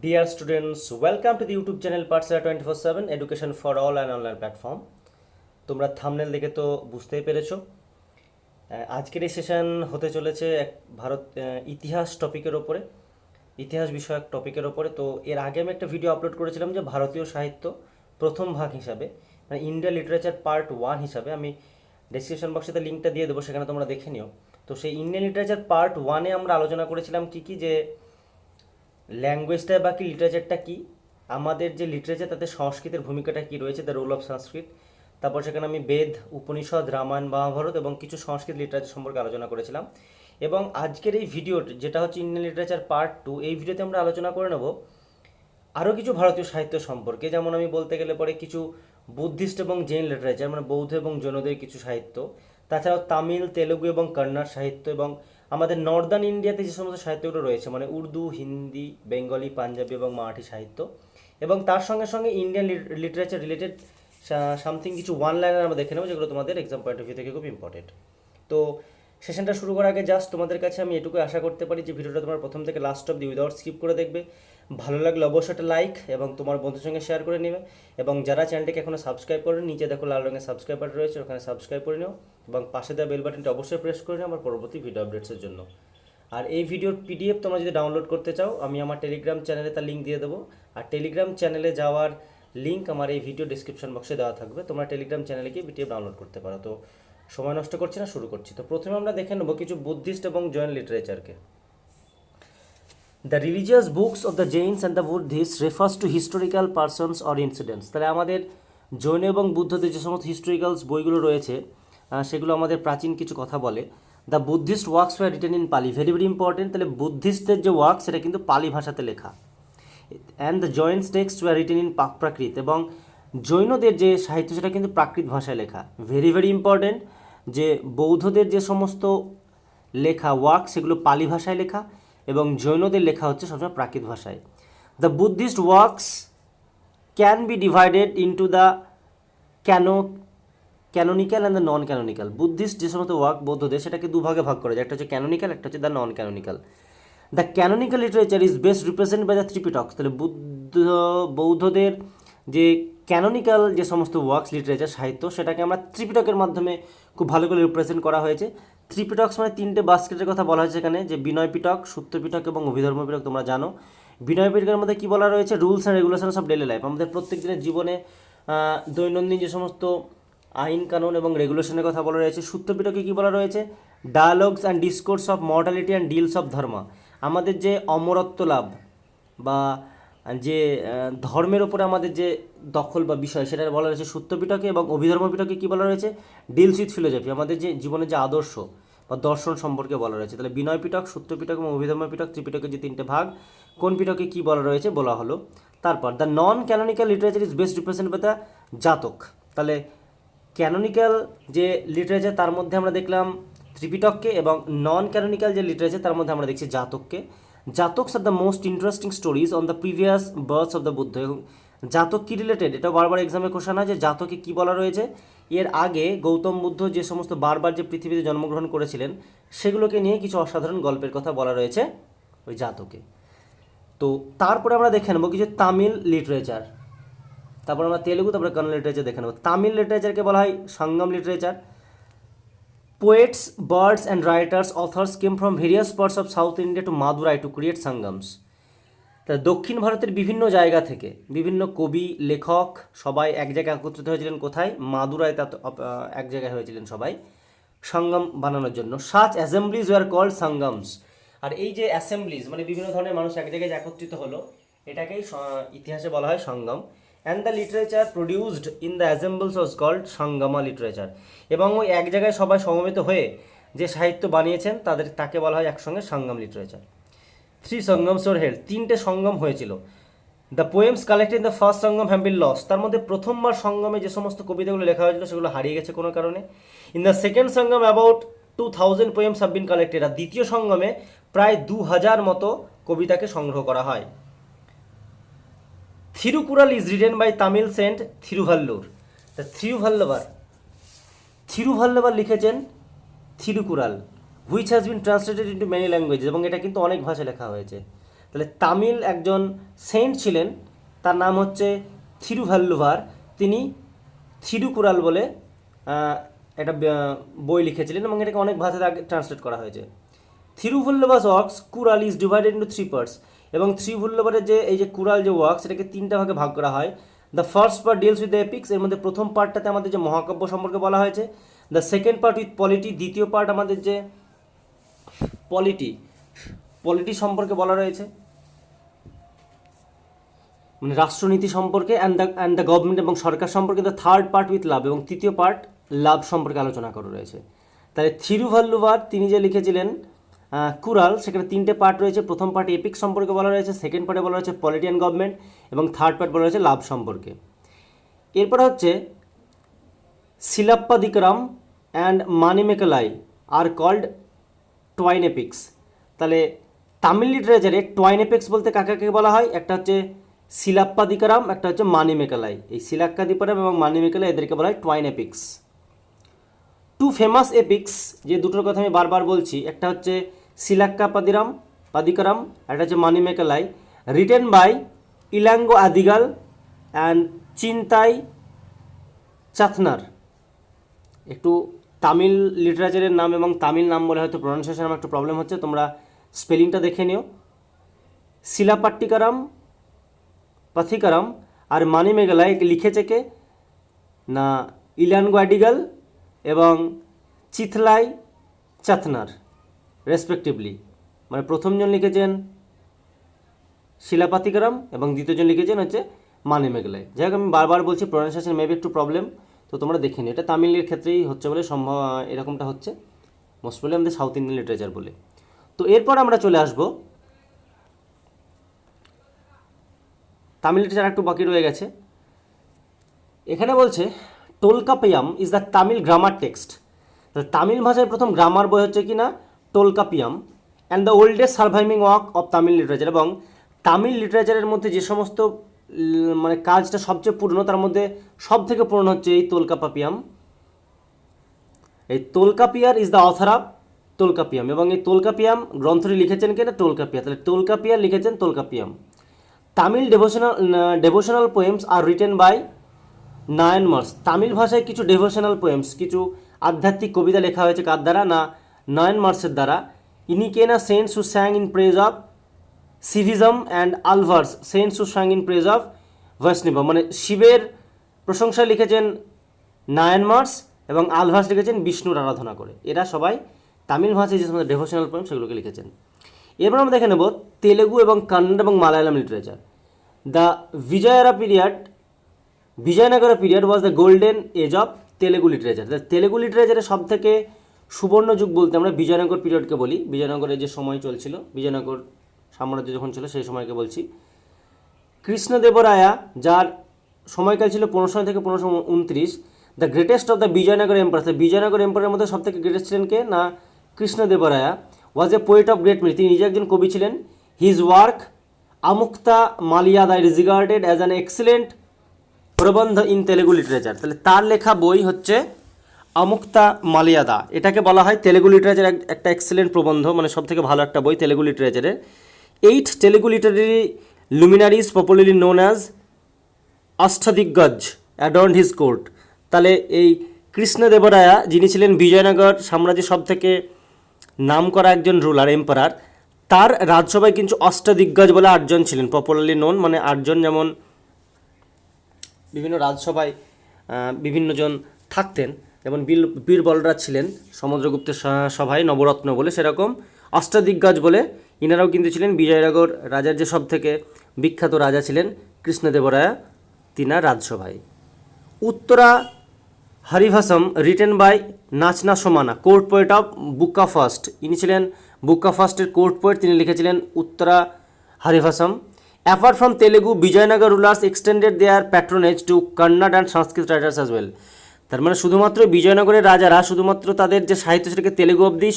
Dear students, welcome to the YouTube channel Pathshala 24/7 Education for All and Online Platform. তোমরা thumbnail দেখে তো বুঝতেই পেরেছো। আজকের এই সেশন হতে চলেছে এক ইতিহাস টপিকের ওপরে, ইতিহাস বিষয়ক টপিকের ওপরে। তো এর আগে আমি একটা ভিডিও আপলোড করেছিলাম যে ভারতীয় সাহিত্য প্রথম ভাগ হিসাবে, মানে ইন্ডিয়া লিটারেচার পার্ট 1 হিসাবে। আমি ডেসক্রিপশন বক্সে লিঙ্কটা দিয়ে দেবো, সেখানে তোমরা দেখে নিও। তো সেই ইন্ডিয়ান লিটারেচার পার্ট 1-এ আমরা আলোচনা করেছিলাম কি যে ল্যাঙ্গুয়েজটা বা কি, লিটারেচারটা কি, আমাদের যে লিটারেচার তাতে সংস্কৃতের ভূমিকাটা কি রয়েছে, দ্য রোল অফ সংস্কৃত। তারপর সেখানে আমি বেদ, উপনিষদ, রামায়ণ, মহাভারত এবং কিছু সংস্কৃত লিটারেচার সম্পর্কে আলোচনা করেছিলাম। এবং আজকের এই ভিডিও যেটা হচ্ছে ইন্ডিয়ান লিটারেচার পার্ট 2, এই ভিডিওতে আমরা আলোচনা করে নেব আরও কিছু ভারতীয় সাহিত্য সম্পর্কে। যেমন আমি বলতে গেলে পরে কিছু বুদ্ধিস্ট এবং জৈন লিটারেচার, মানে বৌদ্ধ এবং জৈনদের কিছু সাহিত্য, তাছাড়াও তামিল, তেলুগু এবং কন্নড় সাহিত্য, এবং আমাদের নর্দার্ন ইন্ডিয়াতে যে সমস্ত সাহিত্যগুলো রয়েছে, মানে উর্দু, হিন্দি, বেঙ্গলি, পাঞ্জাবি এবং মারাঠি সাহিত্য, এবং তার সঙ্গে সঙ্গে ইন্ডিয়ান লিটারেচার রিলেটেড সামথিং কিছু ওয়ান লাইনার আমরা দেখে নেবো, যেগুলো তোমাদের এক্সাম পয়েন্ট অফ ভিউ থেকে খুব ইম্পর্টেন্ট। তো সেশনটা শুরু করার আগে জাস্ট তোমাদের কাছে আমি এটুকু আশা করতে পারি যে ভিডিওটা তোমার প্রথম থেকে লাস্ট অব্দি উইদাউট স্কিপ করে দেখবে। ভালো লাগলে অবশ্যই একটা লাইক এবং তোমার বন্ধুর সঙ্গে শেয়ার করে নেবে। এবং যারা চ্যানেলটিকে এখনও সাবস্ক্রাইব করেন, নিচে দেখো লাল রঙের সাবস্ক্রাইব বাটন রয়েছে, ওখানে সাবস্ক্রাইব করে নিও এবং পাশে দেওয়া বেল বাটনটি অবশ্যই প্রেস করে নিও আমার পরবর্তী ভিডিও আপডেটসের জন্য। আর এই ভিডিওর পিডিএফ তোমরা যদি ডাউনলোড করতে চাও, আমি আমার টেলিগ্রাম চ্যানেলে তার লিঙ্ক দিয়ে দেবো। আর টেলিগ্রাম চ্যানেলে যাওয়ার লিঙ্ক আমার এই ভিডিও ডিসক্রিপশন বক্সে দেওয়া থাকবে, তোমরা টেলিগ্রাম চ্যানেলে গিয়ে পিডিএফ ডাউনলোড করতে পারো। তো সময় নষ্ট করছি না, শুরু করছি। তো প্রথমে আমরা দেখে নেবো কিছু বুদ্ধিস্ট এবং জৈন লিটারেচারকে। The religious books of the Jains and the Buddhist refers to historical persons or incidents. তাহলে আমাদের জৈন এবং বুদ্ধদের যে সমস্ত হিস্টোরিক্যালস বইগুলো রয়েছে, সেগুলো আমাদের প্রাচীন কিছু কথা বলে। The Buddhist works were written in Pali, very very important. তাহলে বুদ্ধিস্টদের যে ওয়ার্ক সেটা কিন্তু পালি ভাষাতে লেখা। And the Jains text were written in Prakrit, এবং জৈনদের যে সাহিত্য সেটা কিন্তু প্রাকৃত ভাষায় লেখা। ভেরি ভেরি ইম্পর্টেন্ট যে বৌদ্ধদের যে সমস্ত লেখা ওয়ার্ক সেগুলো পালি ভাষায় লেখা, এবং জৈনদের লেখা হচ্ছে সবসময় প্রাকৃত ভাষায়। The Buddhist works can be divided into the canonical and the non canonical. Buddhist যে সমস্ত ওয়ার্ক বৌদ্ধদের, সেটাকে দুভাগে ভাগ করা যায়, একটা হচ্ছে ক্যানোনিক্যাল, একটা হচ্ছে the non canonical. The canonical literature is best represent by the Tripitakas. তাহলে বৌদ্ধদের যে ক্যানোনিক্যাল যে সমস্ত ওয়ার্কস লিটারেচার সাহিত্য, সেটাকে আমরা ত্রিপিটকের মাধ্যমে খুব ভালো করে রিপ্রেজেন্ট করা হয়েছে। ত্রিপিটক্স মানে তিনটে বাস্কেটের কথা বলা হয়েছে এখানে, যে বিনয় পিটক, সূত্র পিটক এবং অভিধর্ম পিটক। তোমরা জানো বিনয় পিটকের মধ্যে কী বলা রয়েছে, rules and regulations of daily life, আমাদের প্রত্যেক দিনের জীবনে দৈনন্দিন যে সমস্ত আইন কানুন এবং রেগুলেশনের কথা বলা রয়েছে। সূত্র পিটকে কী বলা রয়েছে, dialogues and discourse of mortality and deals of ধর্ম, আমাদের যে অমরত্ব লাভ বা যে ধর্মের ওপরে আমাদের যে দখল বা বিষয়, সেটা বলা রয়েছে সূত্র পিটকে। এবং অভিধর্ম পিটকে কী বলা রয়েছে, ডিলস উইথ ফিলোসফি, আমাদের যে জীবনের যে আদর্শ বা দর্শন সম্পর্কে বলা রয়েছে। তাহলে বিনয় পিটক, সূত্র পিটক এবং অভিধর্ম পিটক, ত্রিপিটকের যে তিনটে ভাগ, কোন পিটকে কী বলা রয়েছে বলা হলো। তারপর the non canonical literature is best represent by the Jataka. তাহলে ক্যানোনিক্যাল যে লিটারেচার তার মধ্যে আমরা দেখলাম ত্রিপিটককে, এবং নন ক্যানোনিক্যাল যে লিটারেচার তার মধ্যে আমরা দেখছি জাতককে। Jatakas are the most interesting stories on the previous births of the Buddha. এবং জাতক কী রিলেটেড, এটা বারবার এক্সামে কোশ্চেন হয় যে জাতকে কী বলা রয়েছে, এর আগে গৌতম বুদ্ধ যে সমস্ত বারবার যে পৃথিবীতে জন্মগ্রহণ করেছিলেন, সেগুলোকে নিয়ে কিছু অসাধারণ গল্পের কথা বলা রয়েছে ওই জাতকে। তো তারপরে আমরা দেখে নেবো কিছু তামিল লিটারেচার, তারপর আমরা তেলুগু, তারপরে কন্নড় লিটারেচার দেখে নেবো। তামিল লিটারেচারকে বলা হয় Sangam literature. Poets, bards and writers, authors came from various parts of South India to Madurai to create Sangams. তা দক্ষিণ ভারতের বিভিন্ন জায়গা থেকে বিভিন্ন কবি, লেখক সবাই এক জায়গায় একত্রিত হয়েছিলেন। কোথায়? মাদুরায়, তা এক জায়গায় হয়েছিলেন সবাই সঙ্গম বানানোর জন্য। Such assemblies were called Sangams. আর এই যে অ্যাসেম্বলিজ মানে বিভিন্ন ধরনের মানুষ এক জায়গায় একত্রিত হলো, এটাকেই ইতিহাসে বলা হয় Sangam. And the literature produced in the assembles was called Sangama literature. এবং ওই এক জায়গায় সবাই সমবেত হয়ে যে সাহিত্য বানিয়েছেন তাকে বলা হয় একসঙ্গে সঙ্গম লিটারেচার। 3 সঙ্গমস ওর হেল্ড, 3টে সঙ্গম হয়েছিল। The poems collected in the first Sangam have been lost, তার মধ্যে প্রথমবার সঙ্গমে যে সমস্ত কবিতাগুলো লেখা হয়েছিল সেগুলো হারিয়ে গেছে কোনো কারণে। In the second Sangam about 2000 poems have been collected, আর দ্বিতীয় সঙ্গমে প্রায় 2000 মতো কবিতাকে সংগ্রহ করা হয়। Thirukkural is written by Tamil saint Thiruvallur. তা থিরুভাল্লুবার লিখেছেন Thirukkural, which has been translated into many languages, এবং এটা কিন্তু অনেক ভাষায় লেখা হয়েছে। তাহলে তামিল একজন সেন্ট ছিলেন, তার নাম হচ্ছে থিরুভাল্লুভার। তিনি থিরুকুরাল বলে একটা বই লিখেছিলেন এবং এটাকে অনেক ভাষাতে আগে ট্রান্সলেট করা হয়েছে। Thiruvalluva's works Kural is divided into 3 parts, এবং থিরুভাল্লুভারের যে এই যে কুরাল যে ওয়ার্কস এটাকে 3টা ভাগে ভাগ করা হয়। The first part deals with the epics, এর মধ্যে প্রথম পার্টটাতে আমাদের যে মহাকাব্য সম্পর্কে বলা হয়েছে। The second part with polity, দ্বিতীয় পার্ট আমাদের যে পলিটি সম্পর্কে বলা রয়েছে, মানে রাষ্ট্রনীতি সম্পর্কে, অ্যান্ড দ্য গভর্নমেন্ট এবং সরকার সম্পর্কে। The third part with love, এবং তৃতীয় পার্ট লাভ সম্পর্কে আলোচনা করা রয়েছে। তাহলে থিরুভাল্লুভার তিনি যে লিখেছিলেন কুরাল, সেখানে 3টে পার্ট রয়েছে। প্রথম পার্ট এপিক সম্পর্কে বলা রয়েছে, সেকেন্ড পার্টে বলা রয়েছে পলিটি অ্যান্ড গভর্নমেন্ট, এবং থার্ড পার্ট বলা রয়েছে লাভ সম্পর্কে। এরপর হচ্ছে শিলাপ্পাদিকারাম অ্যান্ড মানিমেকালাই আর কল্ড টয়েন এপিক্স। তাহলে তামিল লিটারেচারে টয়েন এপিক্স বলতে কাকে কাকে বলা হয়? একটা হচ্ছে শিলাপ্পাদিকারাম, একটা হচ্ছে মানিমেকালাই। এই শিলাক্কাদিপারাম এবং মানিমেকালাই এদেরকে বলা হয় টয়েন এপিক্স। টু ফেমাস এপিক্স, যে দুটোর কথা আমি বারবার বলছি, একটা হচ্ছে পাদিকারাম, একটা হচ্ছে মানিমেকালাই, রিটেন বাই ইলাঙ্গো আদিগাল অ্যান্ড চিন্তাই চাথনার। একটু তামিল লিটারেচারের নাম এবং তামিল নাম বলে হয়তো প্রনাউন্সিয়েশন আমার একটু প্রবলেম হচ্ছে, তোমরা স্পেলিংটা দেখে নিও। পাথিকারাম আর মানিমেকালাই লিখেছে কে না ইলাঙ্গো আদিগাল এবং চিথলাই চাথনার রেসপেক্টিভলি। মানে প্রথমজন লিখেছেন শিলাপাতিকারাম এবং দ্বিতীয়জন লিখেছেন হচ্ছে মানিমেকালাই। যাই হোক, আমি বারবার বলছি প্রনাউন্সিয়েশন মেবি একটু প্রবলেম, তো তোমরা দেখে নিও। এটা তামিলের ক্ষেত্রেই হচ্ছে বলে সম্ভব, এরকমটা হচ্ছে মোস্ট প্রবলি আমাদের সাউথ ইন্ডিয়ান লিটারেচার বলে। তো এরপর আমরা চলে আসব তামিল লিটারেচার, একটু বাকি রয়ে গেছে। এখানে বলছে Tolkappiyam is the Tamil grammar text. Tamil ভাষায় প্রথম গ্রামার বই হচ্ছে কি না Tolkappiyam, and the oldest surviving work of Tamil literature. এবং তামিল লিটারেচারের মধ্যে যে সমস্ত মানে কাজটা সবচেয়ে পুরনো, তার মধ্যে সব থেকে পুরনো হচ্ছে এই তোলকাপাপিয়াম। এই তোলকাপিয়ার ইজ দ্য অথর অফ তোলকাপিয়াম, এবং এই তোলকাপিয়াম গ্রন্থটি লিখেছেন কে না টোলকাপিয়া। তাহলে তোলকাপিয়ার লিখেছেন Tolkappiyam. Tamil devotional poems are written by Nayanmars. Tamil ভাষায় কিছু ডেভোশনাল পোয়েমস, কিছু আধ্যাত্মিক কবিতা লেখা হয়েছে কার দ্বারা না নায়ন মার্সের দ্বারা। ইনি কে না saints who sang in praise of Shivism and Alvars, saints who sang in praise of Vaishnav. মানে শিবের প্রশংসা লিখেছেন নায়ন মার্স এবং আলভার্স লিখেছেন বিষ্ণুর আরাধনা করে। এরা সবাই তামিল ভাষায় যে সমস্ত ডেভোশনাল পোয়েম সেগুলোকে লিখেছেন। এরপর আমরা দেখে নেব তেলেগু এবং কন্নড় এবং Malayalam literature. The Vijayanagar period was the golden age of Telugu literature. Telugu লিটারেচারের সব থেকে সুবর্ণ যুগ বলতে আমরা বিজয়নগর পিরিয়ডকে বলি। বিজয়নগরের যে সময় চলছিল, বিজয়নগর সাম্রাজ্য যখন ছিল সেই সময়কে বলছি। কৃষ্ণদেবরায়া, যার সময়কাল ছিল 1500 থেকে 1529, the greatest of the Vijayanagar empire. Vijayanagar এম্পায়ারের মধ্যে সব থেকে গ্রেটেস্ট ছিলেন কে না Krishnadevaraya. Was a poet of great minute, তিনি নিজে একজন কবি ছিলেন। His work Amuktamalyada is regarded as an excellent prabandha in Telugu literature. তাহলে তার লেখা বই হচ্ছে আমুক্তা মালিয়াদা, এটাকে বলা হয় তেলেগু লিটারেচার একটা এক্সিলেন্ট প্রবন্ধ, মানে সব থেকে ভালো একটা বই তেলেগু লিটারেচারের। 8 Telugu literary luminaries popularly known as Ashtadiggaja adorned his court. তাহলে এই কৃষ্ণদেবরায়া, যিনি ছিলেন বিজয়নগর সাম্রাজ্যের সব থেকে নাম করা একজন রুলার এম্পারার, তার রাজসভায় কিন্তু অষ্টদিগ্গজ বলে 8 জন ছিলেন, পপুলারলি নোন, মানে 8 জন। যেমন বিভিন্ন রাজসভায় বিভিন্ন জন থাকতেন, যেমন বীরবলরাজ ছিলেন সমুদ্রগুপ্তের সভায় নবরত্ন বলে, সেরকম অষ্টদিগ্গজ বলে ইনারাও কিন্তু ছিলেন বিজয়নগর রাজার যে সব থেকে বিখ্যাত রাজা ছিলেন কৃষ্ণদেবরায়া, তিনার রাজসভায়। Uttara Harivamsam written by Nachana Somana, court poet of Bukka first. ইনি ছিলেন বুক্কা ফার্স্টের কোর্ট পোয়েট, তিনি লিখেছিলেন Uttara Harivamsam. Apart from Telugu, Vijayanagara rulers extended their patronage to Kannada and Sanskrit writers as well. তার মানে শুধুমাত্র বিজয়নগরের রাজারা শুধুমাত্র তাদের যে সাহিত্য সেটাকে তেলেগু অবধি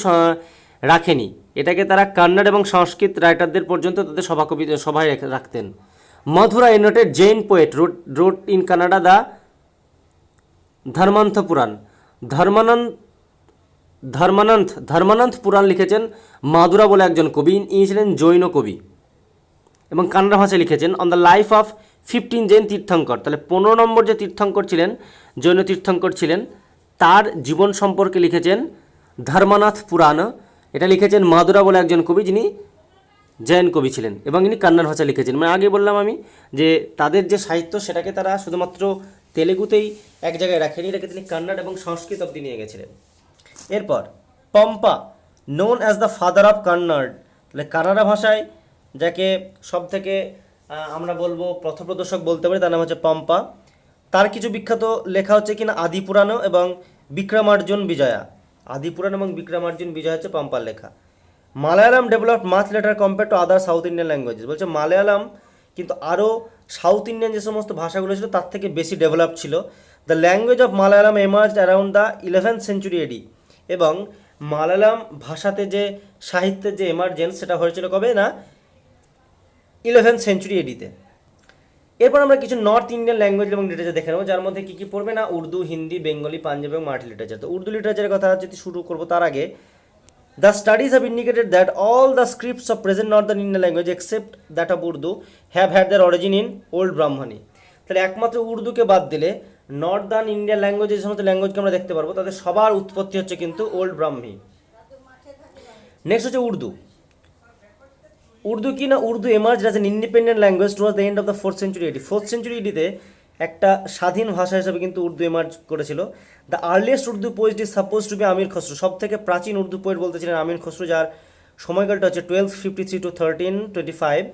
রাখেনি, এটাকে তারা কন্নড় এবং সংস্কৃত রাইটারদের পর্যন্ত তাদের সভায় রাখতেন। Madhura a noted Jain poet wrote in Kannada the Dharmanatha Purana. Dharmananda Purana লিখেছেন মাদুরা বলে একজন কবি, ইনি ছিলেন জৈন কবি। এবং কান্নাড়া ভাষায় লিখেছেন on the life of 15 Jain tirthankara. তাহলে 15 নম্বর যে তীর্থঙ্কর ছিলেন, জৈন তীর্থঙ্কর ছিলেন, তার জীবন সম্পর্কে লিখেছেন ধর্মনাথ পুরাণ। এটা লিখেছেন মাদুরা বলে একজন কবি, যিনি জৈন কবি ছিলেন এবং ইনি কান্নাড় ভাষা লিখেছেন। মানে আগে বললাম আমি যে তাদের যে সাহিত্য সেটাকে তারা শুধুমাত্র তেলেগুতেই এক জায়গায় রাখেনি, এটাকে তিনি কান্নাড় এবং সংস্কৃত অব্দি নিয়ে গেছিলেন। এরপর Pampa, known as the father of Kannada. তাহলে কানাড়া ভাষায় যাকে সব থেকে আমরা বলবো পথপ্রদর্শক বলতে পারি, তার নাম হচ্ছে পম্পা। তার কিছু বিখ্যাত লেখা হচ্ছে কিনা আদিপুরাণ এবং বিক্রমার্জুন বিজয়া। আদিপুরাণ এবং বিক্রমার্জুন বিজয় হচ্ছে পম্পার লেখা। Malayalam developed much letter compare to other south Indian languages. বলছে মালায়ালাম কিন্তু আরও সাউথ ইন্ডিয়ান যে সমস্ত ভাষাগুলো ছিল তার থেকে বেশি ডেভেলপ ছিল। The language of Malayalam emerge around the 11th century AD. এবং মালায়ালাম ভাষাতে যে সাহিত্যের যে এমার্জেন্স সেটা হয়েছিল কবে না, 11th সেঞ্চুরি এডিতে। এরপর আমরা কিছু নর্থ ইন্ডিয়ান ল্যাঙ্গুয়েজ এবং লিটারেচার দেখে নেবো, যার মধ্যে কী কী পড়বে না, উর্দু, হিন্দি, বেঙ্গলি, পাঞ্জাবি এবং মারাঠি লিটারেচার। তো উর্দু লিটারেচারের কথা যদি শুরু করবো তার আগে, the studies have indicated that all the scripts of present northern Indian language except that of Urdu have had their origin in old Brahmani। তাহলে একমাত্র উর্দুকে বাদ দিলে নর্দার্ন ইন্ডিয়ান ল্যাঙ্গুয়েজ যে সমস্ত ল্যাঙ্গুয়েজকে আমরা দেখতে পারবো তাদের সবার উৎপত্তি হচ্ছে কিন্তু ওল্ড ব্রাহ্মী। নেক্সট হচ্ছে উর্দু। উর্দু কি না, Urdu emerge as an independent language towards the end of the 4th century AD. 4th century এডিতে একটা স্বাধীন ভাষা হিসেবে কিন্তু উর্দু এমার্জ করেছিল। The earliest Urdu poet is suppose to be Amir Khusrau. সব থেকে প্রাচীন উর্দু পোয়েট বলতেছিলেন আমির খসরু, যার সময়কালটা হচ্ছে 1253 to 1325।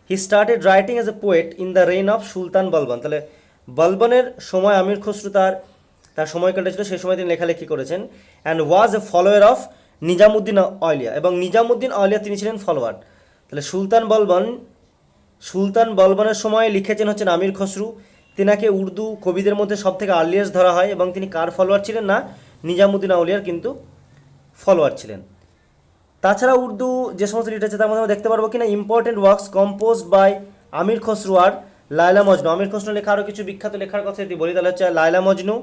He started writing as a poet in the reign of Sultan Balban. তাহলে বলবানের সময় আমির খসরু তার সময়কালটা ছিল, সেই সময় তিনি লেখালেখি করেছেন। And was a follower of Nizamuddin Auliya. এবং নিজামুদ্দিন আউলিয়া তিনি ছিলেন ফলোয়ার। তাহলে সুলতান বলবানের সময় লিখেছেন হচ্ছেন আমির খসরু। তিনাকে উর্দু কবিদের মধ্যে সব থেকে আর্লিয়েস্ট ধরা হয় এবং তিনি কার ফলোয়ার ছিলেন না, নিজামুদ্দিন আউলিয়ার কিন্তু ফলোয়ার ছিলেন। তাছাড়া উর্দু যে সমস্ত লিটারেচার তার মধ্যে আমরা দেখতে পারবো কিনা ইম্পর্টেন্ট ওয়ার্কস কম্পোজড বাই আমির খসরু আর লায়লা মজনু। আমির খসরু লেখা আরও কিছু বিখ্যাত লেখার কথা যদি বলি তাহলে হচ্ছে লায়লা মজনু,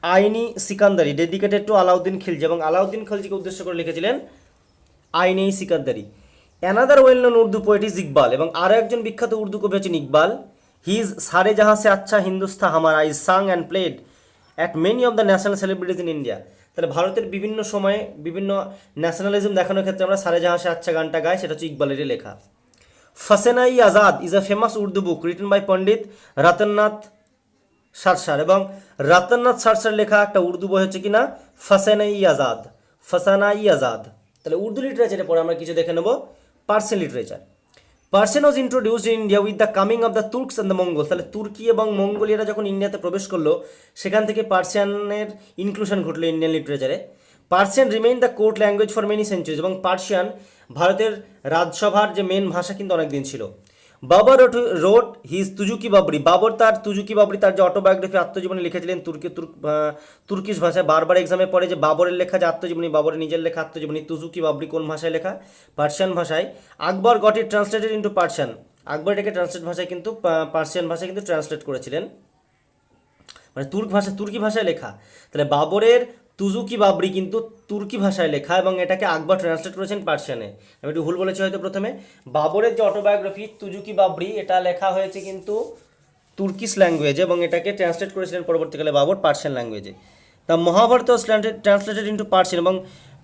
আইনি সিকান্দারি ডেডিকেটেড টু আলাউদ্দিন খিলজি, এবং আলাউদ্দিন খলজিকে উদ্দেশ্য করে লিখেছিলেন Aini Sikandari. Another well known Urdu poet is Iqbal. এবং আরও একজন বিখ্যাত উর্দু কবি হচ্ছেন ইকবাল। হিজ সারে জাহাঁ সে Achha Hindustan Hamara is sung and played at many of the national celebrities in India. তাহলে ভারতের বিভিন্ন সময়ে বিভিন্ন ন্যাশনালিজম দেখানোর ক্ষেত্রে আমরা সারে জাহাঁ সে আচ্ছা গানটা গাই, সেটা হচ্ছে ইকবালেরই লেখা। Fasanai Azad is a famous Urdu book written by Pandit Ratannath Sarshar. এবং রতননাথ সারসার লেখা একটা উর্দু বই হচ্ছে কিনা ফসেনাই আজাদ। তাহলে উর্দু লিটারেচারের পরে আমরা কিছু দেখে নেব Persian literature. Persian was introduced in India with the coming of the Turks and the Mongols. তাহলে তুর্কি এবং মঙ্গোলিয়ারা যখন ইন্ডিয়াতে প্রবেশ করলো সেখান থেকে পার্সিয়ানের ইনক্লুশন ঘটলো ইন্ডিয়ান লিটারেচারে। Persian remain the court language for many centuries. এবং পার্সিয়ান ভারতের রাজসভার যে মেন ভাষা কিন্তু অনেকদিন ছিল। Babur wrote his Tuzuki Baburi. বাবর তার তুজুকি বাবরি তার যে অটোবায়োগ্রাফি আত্মজীবনী লিখেছিলেন তুর্কিশ ভাষায়। বারবার এক্সামে পড়ে যে বাবরের লেখা যে আত্মজীবনী, বাবরের নিজের লেখা আত্মজীবনী, তুজুকি বাবরি কোন ভাষায় লেখা, পার্সিয়ান ভাষায়। Akbar got it translated into Persian. Akbar এটাকে ট্রান্সলেট ভাষায় কিন্তু পার্সিয়ান ভাষায় কিন্তু ট্রান্সলেট করেছিলেন, মানে তুর্কি ভাষায় লেখা। তাহলে বাবরের তুজুকি বাবরি কিন্তু তুর্কি ভাষায় লেখা এবং এটাকে আকবর ট্রান্সলেট করেছেন পার্সিয়ানে। আমি একটু ভুল বলেছি হয়তো প্রথমে। বাবরের যে অটোবায়োগ্রাফি তুজুকি বাবরি এটা লেখা হয়েছে কিন্তু তুর্কিশ ল্যাঙ্গুয়েজে এবং এটাকে ট্রান্সলেট করেছিলেন পরবর্তীকালে বাবর পার্সিয়ান ল্যাঙ্গুয়েজে। The Mahabharata translated into Persian. এবং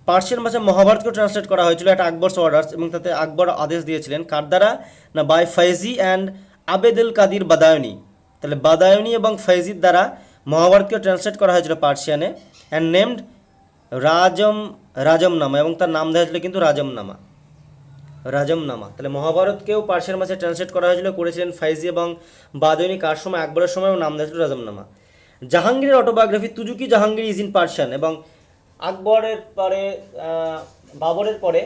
পার্সিয়ান ভাষায় মহাভারতকেও ট্রান্সলেট করা হয়েছিল, এটা আকবরস অর্ডার্স। এবং তাতে আকবর আদেশ দিয়েছিলেন কার দ্বারা না, বাই ফাইজি অ্যান্ড আবেদুল কাদির বাদায়নি। তাহলে বাদায়নি এবং ফাইজির দ্বারা মহাভারতকেও ট্রান্সলেট করা হয়েছিল পার্সিয়ানে। অ্যান্ড নেমড রাজমনামা, এবং তার নাম দেওয়া হয়েছিল কিন্তু রাজমনামা। তাহলে মহাভারতকেও পার্সিয়ান ভাষায় ট্রান্সলেট করা হয়েছিল, করেছিলেন ফাইজি এবং বাদায়নি কার সময়, আকবরের সময়, নাম দেওয়া হয়েছিল রাজমনামা। জাহাঙ্গীরের autobiography Tuzuki Jahangir is in Persian. এবং আকবরের পরে বাবরের পরে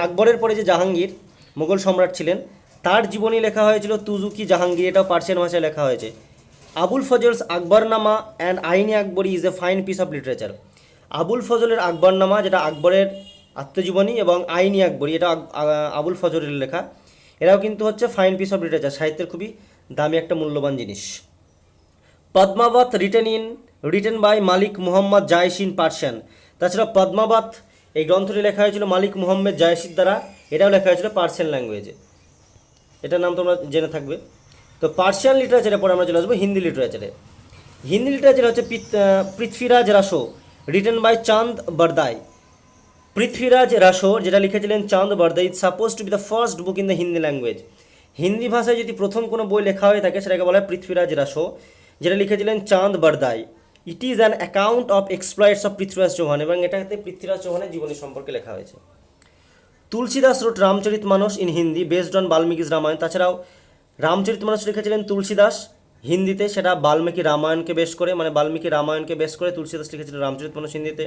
আকবরের পরে যে জাহাঙ্গীর মুঘল সম্রাট ছিলেন তার জীবনী লেখা হয়েছিল তুজুকি জাহাঙ্গীর, এটাও পার্সিয়ান ভাষায় লেখা হয়েছে। Abul Fazl's Akbarnama and Aini Akbari is a fine piece of literature. Abul ফজলের আকবরনামা যেটা আকবরের আত্মজীবনী এবং আইনি আকবরী এটা আবুল ফজলের লেখা, এরাও কিন্তু হচ্ছে ফাইন পিস অফ লিটারেচার, সাহিত্যের খুবই দামি একটা মূল্যবান জিনিস। Padmavat written by Malik Muhammad Jayasi in Persian. তাছাড়া পদ্মাবত এই গ্রন্থটি লেখা হয়েছিল মালিক মুহাম্মদ জায়সির দ্বারা। এটাও লেখা হয়েছিল পার্সিয়ান ল্যাঙ্গুয়েজে, এটার নাম তোমরা জেনে থাকবে। তো পার্সিয়ান লিটারেচারের পরে আমরা চলে আসবো হিন্দি লিটারেচারে। হিন্দি লিটারেচার হচ্ছে পৃথ্বীরাজ রাসো, রিটেন বাই চাঁদ বরদাই। পৃথ্বীরাজ রাসো যেটা লিখেছিলেন Chand Bardai, it suppose to be the first book in the Hindi language. Hindi ভাষায় যদি প্রথম কোনো বই লেখা হয়ে থাকে সেটাকে বলা হয় পৃথ্বীরাজ রাসো, যেটা লিখেছিলেন Chand Bardai. It is an account of exploits of Prithviraj Chauhan, এবং এটাতে পৃথ্বীরাজ চৌহানের জীবনী সম্পর্কে লেখা হয়েছে। Tulsidas wrote Ramcharit Manas in Hindi based on Valmiki's Ramayana. তাছাড়াও রামচরিত মানস লিখেছিলেন তুলসীদাস হিন্দিতে, সেটা বাল্মীকি রামায়ণকে বেশ করে, মানে বাল্মীকি রামায়ণকে বেশ করে তুলসীদাস লিখেছিলেন রামচরিত মানস হিন্দিতে।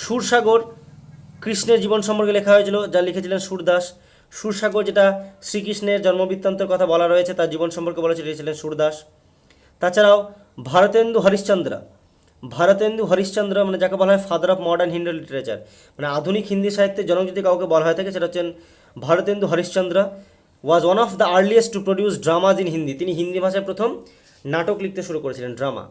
সুরসাগর কৃষ্ণের জীবন সম্পর্কে লেখা হয়েছিল, যা লিখেছিলেন সুরদাস। সুরসাগর যেটা শ্রীকৃষ্ণের জন্মবৃত্তান্তের কথা বলা রয়েছে, তার জীবন সম্পর্কে বলেছে, লিখেছিলেন সুরদাস। তাছাড়াও ভারতেন্দু হরিশ্চন্দ্র মানে যাকে বলা হয় father of modern Hindi literature, মানে আধুনিক হিন্দি সাহিত্যের জনক যদি কাউকে বলা হয়ে থাকে সেটা হচ্ছেন Bharatendu Harishchandra. Was one of the earliest to produce dramas in Hindi, তিনি হিন্দি ভাষায় প্রথম নাটক লিখতে শুরু করেছিলেন, drama.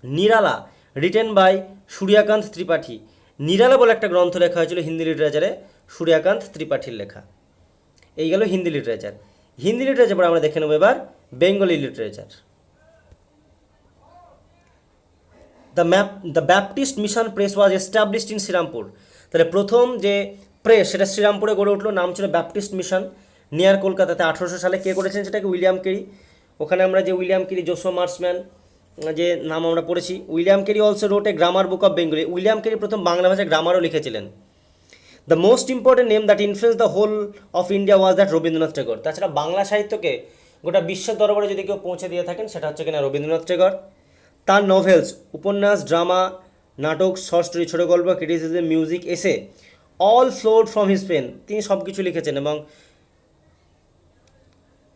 Nirala written by Suryakanta Tripathi, নিরালা বলে একটা গ্রন্থ লেখা হয়েছিল হিন্দি লিটারেচারে, সূর্যকান্ত ত্রিপাঠীর লেখা। এই গেল হিন্দি লিটারেচার। হিন্দি লিটারেচার পরে আমরা দেখে নেব এবার Bengali literature. The Baptist mission press was established in Serampore, তাহলে প্রথম যে প্রেস সেটা শ্রীরামপুরে গড়ে উঠলো, নাম ছিল ব্যাপটিস্ট মিশন, নিয়ার কলকাতাতে। 1800 সালে কে করেছেন সেটাকে? William Carey. ওখানে আমরা যে উইলিয়াম কেরি, জোসো মার্সম্যান যে নাম আমরা পড়েছি, William Carey also wrote a grammar book of Bengali, William Carey প্রথম বাংলা ভাষায় গ্রামারও লিখেছিলেন। The most important name that influence the whole of India was that Rabindranath Thakur. তাছাড়া বাংলা সাহিত্যকে গোটা বিশ্বের দরবারে যদি কেউ পৌঁছে দিয়ে থাকেন সেটা হচ্ছে কিনা রবীন্দ্রনাথ ঠাকুর। তার নভেলস, উপন্যাস, ড্রামা, নাটক, শর্ট স্টোরি, ছোটো গল্প, criticism, music, essay, all flowed from his pen, তিনি সব কিছু লিখেছেন এবং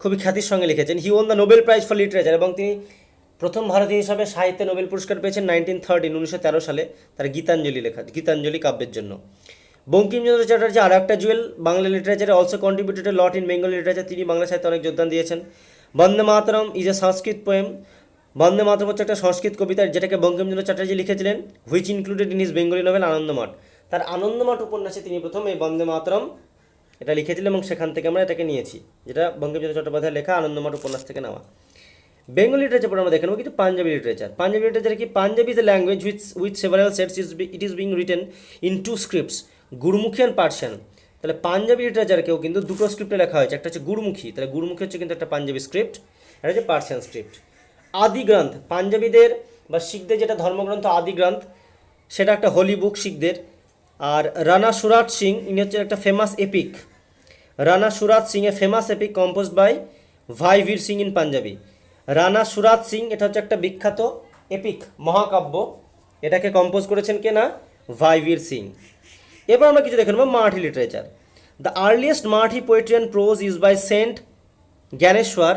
খুবই খ্যাতির সঙ্গে লিখেছেন। He won the Nobel prize for literature, এবং তিনি প্রথম ভারতীয় হিসাবে সাহিত্যে নোবেল পুরস্কার পেয়েছেন 1913 সালে তার গীতাঞ্জলি কাব্যের জন্য। বঙ্কিমচন্দ্র চ্যাটার্জি আর একটা জুয়েল বাংলা লিটারেচারে, also contributed lot in Bengal literature, তিনি বাংলা সাহিত্যে অনেক যোগদান দিয়েছেন। বন্দে মাতরম ইজ এ সংস্কৃত পোয়েম, বন্দে মাতরম হচ্ছে একটা সংস্কৃত কবিতা যেটাকে বঙ্কিমচন্দ্র চ্যাটার্জি লিখেছিলেন, which included in his Bengali novel Anandamath. তার আনন্দমঠ উপন্যাসে তিনি প্রথম এই বন্দে মাতরম এটা লিখেছিলেন এবং সেখান থেকে আমরা এটাকে নিয়েছি, যেটা বঙ্কিমচন্দ্র চট্টোপাধ্যায়ের লেখা আনন্দমঠ উপন্যাস থেকে নেওয়া। বেঙ্গলি লিটারেচার পরে আমরা দেখে নেব কিছু পাঞ্জাবি লিটারেচার। পাঞ্জাবি লিটারেচার কি? Punjabi is a language with several sets, it is being written in two scripts, Gurmukhi and Persian. তাহলে পাঞ্জাবি লিটারেচারকেও কিন্তু দুটো স্ক্রিপ্টে লেখা হয়েছে, একটা হচ্ছে গুরুমুখী, তাহলে গুরুমুখী হচ্ছে কিন্তু একটা পাঞ্জাবি স্ক্রিপ্ট, এটা হচ্ছে পার্সিয়ান স্ক্রিপ্ট। আদি গ্রন্থ, পাঞ্জাবিদের বা শিখদের যেটা ধর্মগ্রন্থ আদি গ্রন্থ, সেটা একটা হোলি বুক শিখদের। আর রানা সুরাত সিং ইনি হচ্ছে একটা famous epic, Rana Surat Singh a famous epic composed by Bhai Vir Singh in panjabi. Rana Surat Singh এটা হচ্ছে একটা বিখ্যাত এপিক মহাকাব্য, এটাকে কম্পোজ করেছেন কে না? ভাই বীর সিং। এবার আমরা কিছু দেখে নেব Marathi literature. The earliest Marathi poetry and prose is by saint Dnyaneshwar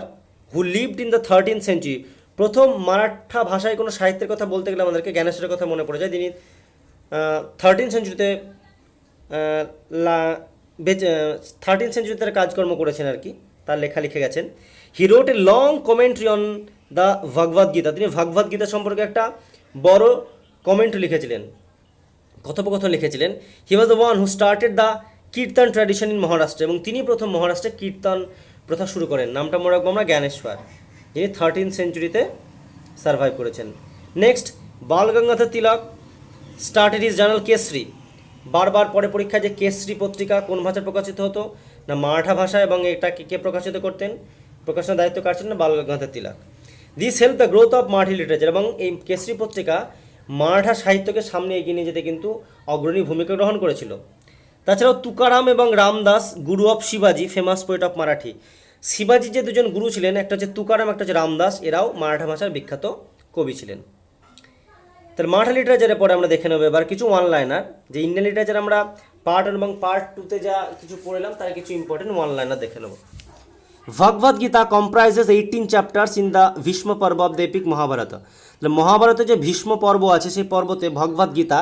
who lived in the 13th century। প্রথম মারাঠা ভাষায় কোনো সাহিত্যের কথা বলতে গেলে আমাদেরকে জ্ঞানেশ্বরের কথা মনে পড়ে যায়, যিনি 13th century-তে 13th century তার কাজকর্ম করেছেন আর কি, তার লেখা লিখে গেছেন। He wrote a long commentary on the Bhagavad Gita, তিনি ভগবদ গীতা সম্পর্কে একটা বড় কমেন্ট লিখেছিলেন, কথোপকথন লিখেছিলেন। He was the one who started the kirtan tradition in Maharashtra, এবং তিনি প্রথম মহারাষ্ট্রে কীর্তন প্রথা শুরু করেন। নামটা মনে রাখবো আমরা, জ্ঞানেশ্বর, যিনি 13th century-তে সার্ভাইভ করেছেন। নেক্সট, বাল গঙ্গাধর তিলক স্টার্টেড হিজ জার্নাল কেসরি। বারবার পরে পরীক্ষায় যে কেসরি পত্রিকা কোন ভাষায় প্রকাশিত হতো না মারাঠা ভাষা, এবং এটাকে কে প্রকাশিত করতেন? প্রকাশনার দায়িত্ব কার ছিলেন? Bal Gangadhar Tilak. This help the growth of Marathi literature, এবং এই কেসরি পত্রিকা মারাঠা সাহিত্যকে সামনে এগিয়ে নিয়ে যেতে কিন্তু অগ্রণী ভূমিকা গ্রহণ করেছিল। তাছাড়াও তুকারাম এবং রামদাস, গুরু অফ শিবাজি, ফেমাস পোয়েট অফ মারাঠি। শিবাজি যে দুজন গুরু ছিলেন, একটা হচ্ছে তুকারাম, একটা হচ্ছে রামদাস, এরাও মারাঠা ভাষার বিখ্যাত কবি ছিলেন। তাহলে মারাঠা লিটারেচারের পরে আমরা দেখে নেবো এবার কিছু ওয়ান লাইনার, যে ইন্ডিয়ান লিটারেচার আমরা পার্ট 1 এবং পার্ট 2-তে যা কিছু পড়লাম তার কিছু ইম্পর্টেন্ট ওয়ান লাইনার দেখে নেবো। Bhagavad Gita comprises 18 chapters in the Bhishma Parva of the epic Mahabharata. তাহলে মহাভারতে যে ভীষ্ম পর্ব আছে সেই পর্বতে ভগবদ গীতা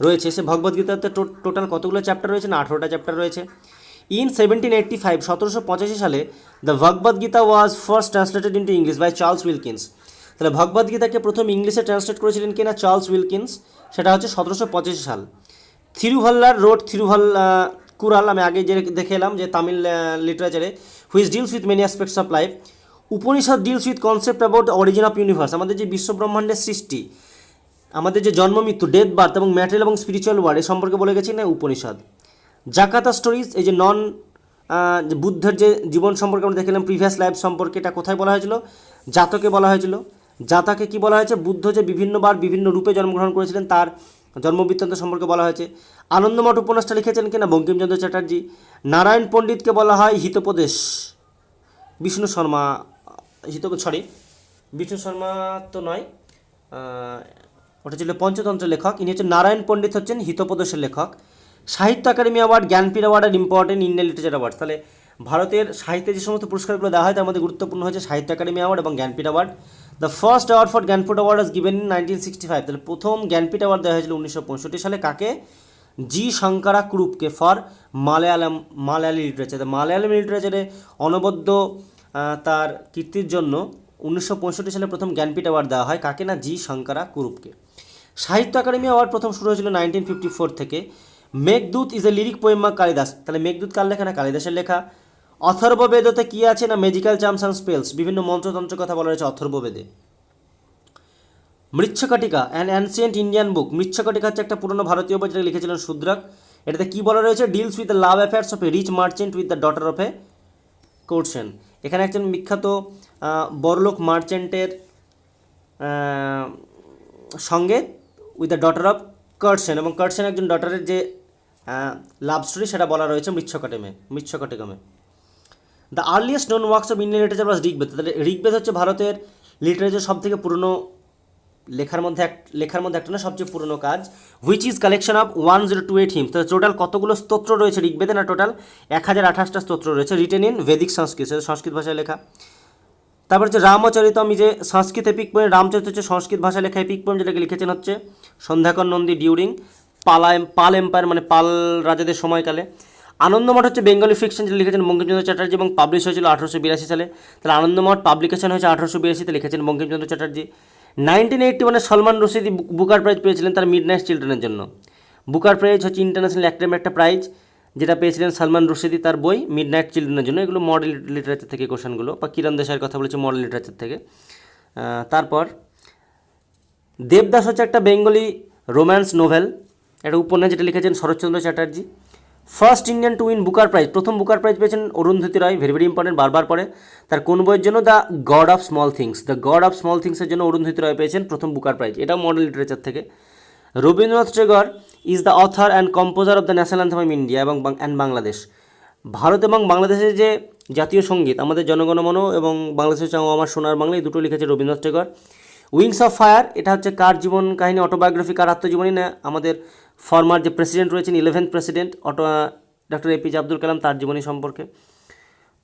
রয়েছে। সে ভগবদ গীতাতে টোটাল কতগুলো চ্যাপ্টার রয়েছে না? 18টা চ্যাপ্টার রয়েছে। ইন 1785, 1785 সালে the Bhagavad Gita was first translated into English by Charles Wilkins. তাহলে ভগবদ গীতাকে প্রথম ইংলিশে ট্রান্সলেট করেছিলেন কিনা? চার্লস উইলকিন্স, সেটা হচ্ছে 1785 সাল। থিরুভাল্লার রোড কুরাল, আমি আগে যে দেখে এলাম যে তামিল লিটারেচারে, which deals with many aspects of life. Upanishad deals with concept about origin of universe, আমাদের যে বিশ্ব ব্রহ্মাণ্ডের সৃষ্টি, আমাদের যে জন্ম মৃত্যু, ডেথ বার্থ এবং ম্যাটেরিয়াল এবং স্পিরিচুয়াল ওয়ার্ল্ড এ সম্পর্কে বলে গেছি না উপনিষদ। জাকাতা স্টোরিজ, এই যে বুদ্ধের যে জীবন সম্পর্কে আমরা দেখলাম, প্রিভিয়াস লাইফ সম্পর্কে, এটা কোথায় বলা হয়েছিল? জাতকে বলা হয়েছিল। জাতাকে কি বলা হয়েছে? বুদ্ধ যে বিভিন্নবার বিভিন্ন রূপে জন্মগ্রহণ করেছিলেন তার জন্মবৃত্তান্ত সম্পর্কে বলা হয়েছে। আনন্দমঠ উপন্যাসটা লিখেছেন কিনা? বঙ্কিমচন্দ্র চ্যাটার্জি। নারায়ণ পণ্ডিতকে বলা হয় হিতোপদেশ, বিষ্ণু শর্মা, বিষ্ণু শর্মা তো নয়, ওটা ছিল পঞ্চতন্ত্রের লেখক, ইনি হচ্ছেন নারায়ণ পণ্ডিত, হচ্ছেন হিতোপদেশের লেখক। সাহিত্য একাডেমি অ্যাওয়ার্ড, জ্ঞানপীঠ অ্যাওয়ার্ড আর ইম্পর্টেন্ট ইন্ডিয়ান লিটারেচার অ্যাওয়ার্ড। তাহলে ভারতের সাহিত্যে যে সমস্ত পুরস্কারগুলো দেওয়া হয় তার মধ্যে গুরুত্বপূর্ণ হচ্ছে সাহিত্য একাডেমি অ্যাওয়ার্ড এবং Jnanpith award. The first award for Jnanpith award was given in 1965। তাহলে প্রথম জ্ঞানপীঠ অ্যাওয়ার্ড দেওয়া হয়েছিল 1965 সালে। কাকে? জি শঙ্করা কুরুপকে, ফর মালয়ালি লিটারেচার। মালয়ালম লিটারেচারে অনবদ্য তার কীর্তির জন্য 1965 সালে প্রথম জ্ঞানপীঠ অ্যাওয়ার্ড দেওয়া হয়। কাকে না? জি শঙ্করা কুরুপকে। সাহিত্য একাডেমি অ্যাওয়ার্ড প্রথম শুরু হয়েছিল 1954 থেকে। Meghaduta is a lyric poem by Kalidasa. তাহলে মেঘদূত কার লেখা? না কালিদাসের লেখা। অথর্ববেদতে কী আছে? না ম্যাজিক্যাল চার্মস অ্যান্ড স্পেলস, বিভিন্ন মন্ত্রতন্ত্রের কথা বলা রয়েছে অথর্ববেদে। Mrichchhakatika, an ancient Indian book. Mrichchhakatika হচ্ছে একটা পুরনো ভারতীয় বই, যেটা লিখেছিলেন শূদ্রক। এটাতে কী বলা রয়েছে? Deals with the love affairs of a rich merchant with the daughter of a courtesan. এখানে একজন বিখ্যাত বড়লোক মার্চেন্টের সঙ্গে with the daughter of courtesan, এবং কার্টসেন একজন ডটারের যে লাভ স্টোরি সেটা বলা রয়েছে মৃচ্ছকটিকমে। The earliest known works of Indian literature was Rigveda. তাহলে ঋগ্বেদ হচ্ছে ভারতের লিটারেচার সব থেকে পুরনো লেখার মধ্যে একটা না, সবচেয়ে পুরনো কাজ। Which is collection of 1028 hymns. তো টোটাল কতগুলো স্তোত্র রয়েছে ঋগ্বেদে? না টোটাল 1028টা স্তোত্র রয়েছে, রিটেন ইন ভেদিক সংস্কৃত, সংস্কৃত ভাষায় লেখা। তারপর হচ্ছে রামচরিতম, যে সংস্কৃত এপিক পোয়েম। রামচরিত হচ্ছে সংস্কৃত ভাষায় লেখা এপিক পোয়েম, যেটাকে লিখেছেন হচ্ছে সন্ধ্যাকর নন্দী ডিউরিং পাল এম্পায়ার, মানে পাল রাজাদের সময়কালে। আনন্দমঠ হচ্ছে বেঙ্গলি ফিকশন, যেটা লিখেছেন বঙ্কিমচন্দ্র চ্যাটার্জি এবং পাবলিশ হয়েছিল 1882 সালে। তাহলে আনন্দমঠ পাবলিকেশন হয়েছে 1882-তে, লিখেছেন বঙ্কিমচন্দ্র চ্যাটার্জি। 1981 সলমান রশিদি বুকার প্রাইজ পেয়েছিলেন তার মিডনাইট চিলড্রেনের জন্য। বুকার প্রাইজ হচ্ছে ইন্টারন্যাশনাল একটা প্রাইজ, যেটা পেয়েছিলেন সলমান রশিদি তার বই মিডনাইট চিলড্রেনের জন্য। এগুলো মডেল লিটারেচার থেকে কোশ্চেনগুলো, বা কিরণ দেশাইয়ের কথা বলেছে মডেল লিটারেচার থেকে। তারপর দেবদাস হচ্ছে একটা বেঙ্গলি রোম্যান্স নোভেল, একটা উপন্যাস, যেটা লিখেছেন Saratchandra Chatterjee. First Indian to win Booker prize, প্রথম বুকার প্রাইজ পেয়েছেন Arundhati Roy, very very important, বারবার পরে। তার কোন বইয়ের জন্য? দ্য গড অফ স্মল থিংসের জন্য অরুন্ধতী রায় পেয়েছেন প্রথম বুকার প্রাইজ, এটাও মডেল লিটারেচার থেকে। Rabindranath Tagore is the author and composer of the national anthem of India and Bangladesh. Bharat এবং বাংলাদেশের যে জাতীয় সঙ্গীত, আমাদের জনগণমন এবং বাংলাদেশের চাও আমার সোনার বাংলা, এই দুটো লিখেছে Rabindranath Tagore. Wings of fire, এটা হচ্ছে কার জীবন কাহিনী, অটোবায়োগ্রাফি, কার আত্মজীবনী? না আমাদের ফর্মার যে প্রেসিডেন্ট রয়েছেন, 11th president doctor APJ Abdul Kalam, তার জীবনী সম্পর্কে,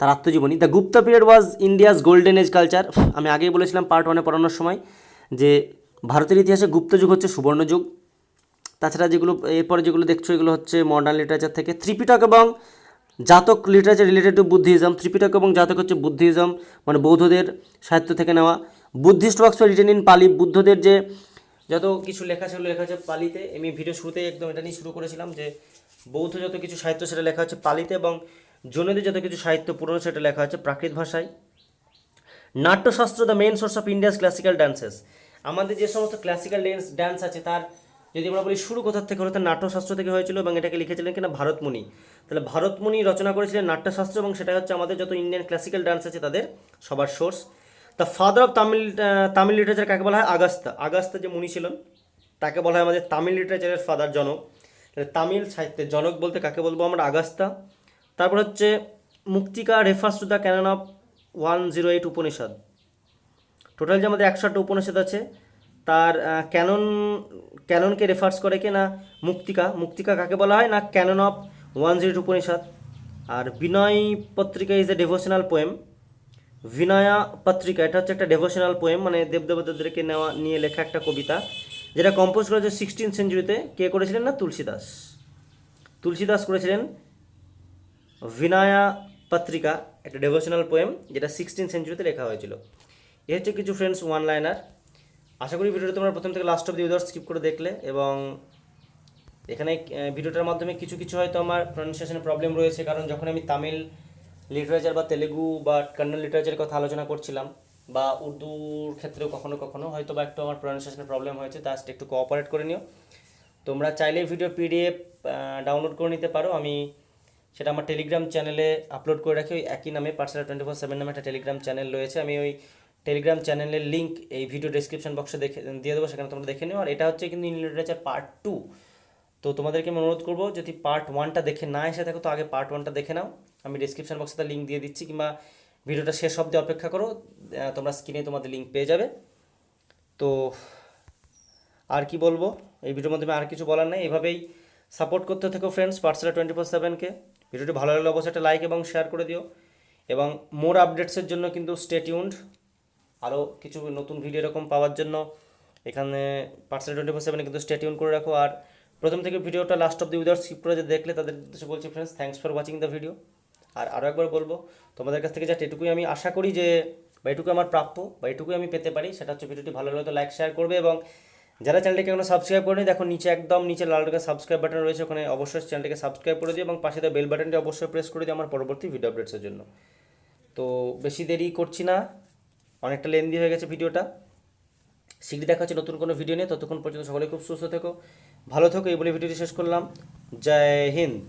তার আত্মজীবনী। The Gupta period was India's golden age culture. আমি আগেই বলেছিলাম পার্ট 1-এ পড়ানোর সময় যে ভারতের ইতিহাসে গুপ্ত যুগ হচ্ছে সুবর্ণযুগ। তাছাড়া যেগুলো এরপরে যেগুলো দেখছো এগুলো হচ্ছে মডার্ন লিটারেচার থেকে। ত্রিপিটক এবং জাতক literature related to Buddhism. Tripitaka এবং জাতক হচ্ছে বুদ্ধিজম, মানে বৌদ্ধদের সাহিত্য থেকে নেওয়া। বুদ্ধিস্ট ওয়ার্কস রিটেন ইন পালি, বুদ্ধদের যে যত কিছু লেখা সেগুলো লেখা হচ্ছে পালিতে। আমি ভিডিও শুরুতেই একদম এটা নিয়ে শুরু করেছিলাম যে বৌদ্ধ যত কিছু সাহিত্য সেটা লেখা হচ্ছে পালিতে, এবং জৈনদের যত কিছু সাহিত্য পুরনো সেটা লেখা হচ্ছে প্রাকৃত ভাষায়। Natyashastra, the main source of India's classical dances. আমাদের যে সমস্ত ক্লাসিক্যাল ডান্স আছে তার যদি আমরা বলি শুরু কোথা থেকে হলো, তার নাট্যশাস্ত্র থেকে হয়েছিল, এবং এটাকে লিখেছিলেন কিনা ভারতমুনি। তাহলে ভারতমুনি রচনা করেছিলেন নাট্যশাস্ত্র, এবং সেটা হচ্ছে আমাদের যত ইন্ডিয়ান ক্লাসিক্যাল ডান্স আছে তাদের সবার source. The father of Tamil literature কাকে বলা হয়? আগাস্তা যে মুনি ছিলেন তাকে বলা হয় আমাদের তামিল লিটারেচারের ফাদার, জনক। তাহলে তামিল সাহিত্যের জনক বলতে কাকে বলবো আমরা? আগাস্তা। তারপর হচ্ছে Muktika refers to the canon of 108 Upanishad. Total যে আমাদের 108টা উপনিষদ আছে তার ক্যাননকে রেফার্স করে কি না মুক্তিকা কাকে বলা হয়? না ক্যানন অফ 108 উপনিষদ। আর বিনয় পত্রিকা ইজ এ ডেভোশনাল পোয়েম। বিনয়া পত্রিকা এটা হচ্ছে একটা ডেভোশনাল পোয়েম, মানে দেবদেবতাদেরকে নিয়ে লেখা একটা কবিতা, যেটা কম্পোজ করেছে 16th সেঞ্চুরিতে। কে করেছিলেন? না তুলসীদাস করেছিলেন বিনয়া পত্রিকা, একটা ডেভোশনাল পোয়েম যেটা 16th সেঞ্চুরিতে লেখা হয়েছিল। এ হচ্ছে কিছু ফ্রেন্ডস ওয়ান লাইনার। আশা করি ভিডিওটা তোমরা প্রথম থেকে লাস্ট অব্দি স্কিপ করে দেখলে এবং এখানে ভিডিওটার মাধ্যমে কিছু কিছু হয়তো আমার প্রনাউন্সিয়েশনের প্রবলেম রয়েছে, কারণ যখন আমি তামিল লিটারেচার বা তেলেগু বা কন্নড় লিটারেচারের কথা আলোচনা করছিলাম, বা উর্দুর ক্ষেত্রেও কখনো কখনো হয়তো বা একটু আমার প্রনাউন্সিয়েশনের প্রবলেম হয়েছে, জাস্ট একটু কোঅপারেট করে নিও। তোমরা চাইলে ভিডিও পিডিএফ ডাউনলোড করে নিতে পারো, আমি সেটা আমার টেলিগ্রাম চ্যানেলে আপলোড করে রাখি, ওই একই নামে পাঠশালা 24/7 নামে একটা টেলিগ্রাম চ্যানেল রয়েছে, আমি ওই টেলিগ্রাম চ্যানেলের লিঙ্ক এই ভিডিও ডেসক্রিপশন বক্সে দিয়ে দেবো, সেখানে তোমরা দেখে নিও। আর এটা হচ্ছে কিন্তু ইংলিশ লিটারেচার পার্ট 2। তো তোমাদেরকে আমি অনুরোধ করবো, যদি পার্ট 1টা দেখে না এসে থাকো তো আগে পার্ট 1টা দেখে নাও, আমি ডিসক্রিপশন বক্সে তার লিঙ্ক দিয়ে দিচ্ছি, কিংবা ভিডিওটা শেষ অবধি অপেক্ষা করো, তোমরা স্ক্রিনে তোমাদের লিঙ্ক পেয়ে যাবে। তো আর কি বলবো, এই ভিডিওর মধ্যে আর কিছু বলার নেই। এভাবেই সাপোর্ট করতে থাকো ফ্রেন্ডস পাঠশালা 24/7কে। ভিডিওটি ভালো লাগলে অবশ্যই একটা লাইক এবং শেয়ার করে দিও, এবং মোর আপডেটসের জন্য কিন্তু স্টে টিউনড। আরও কিছু নতুন ভিডিও এরকম পাওয়ার জন্য এখানে পাঠশালা 24/7 কিন্তু স্টে টিউন করে রাখো। আর প্রথম থেকে ভিডিওটা last of the without skip করে যে দেখলে তাদের উদ্দেশ্যে বলছি friends, thanks for watching the video. আর আরও একবার বলবো, তোমাদের কাছ থেকে জাস্ট এটুকুই আমি আশা করি যে, বা এটুকু আমার প্রাপ্য, বা এটুকুই আমি পেতে পারি, সেটা হচ্ছে ভিডিওটি ভালো লাগলে তো লাইক শেয়ার করবে, এবং যারা চ্যানেলটিকে এখনো সাবস্ক্রাইব করেনি, দেখো নিচে একদম নিচে লাল রঙের সাবস্ক্রাইব বাটন রয়েছে, ওখানে অবশ্যই চ্যানেলটিকে সাবস্ক্রাইব করে দিও, এবং পাশে দেওয়া বেল বাটনটি অবশ্যই প্রেস করে দিও আমার পরবর্তী ভিডিও আপডেটসের জন্য। তো বেশি দেরি করছি না, অনেকটা লেন্দি হয়ে গেছে ভিডিওটা। শীঘ্রই দেখা হচ্ছে নতুন কোনো ভিডিও নিয়ে, ততক্ষণ পর্যন্ত সকলে খুব সুস্থ থেকো, ভালো থেকো, এই বলে ভিডিওটি শেষ করলাম। জয় হিন্দ।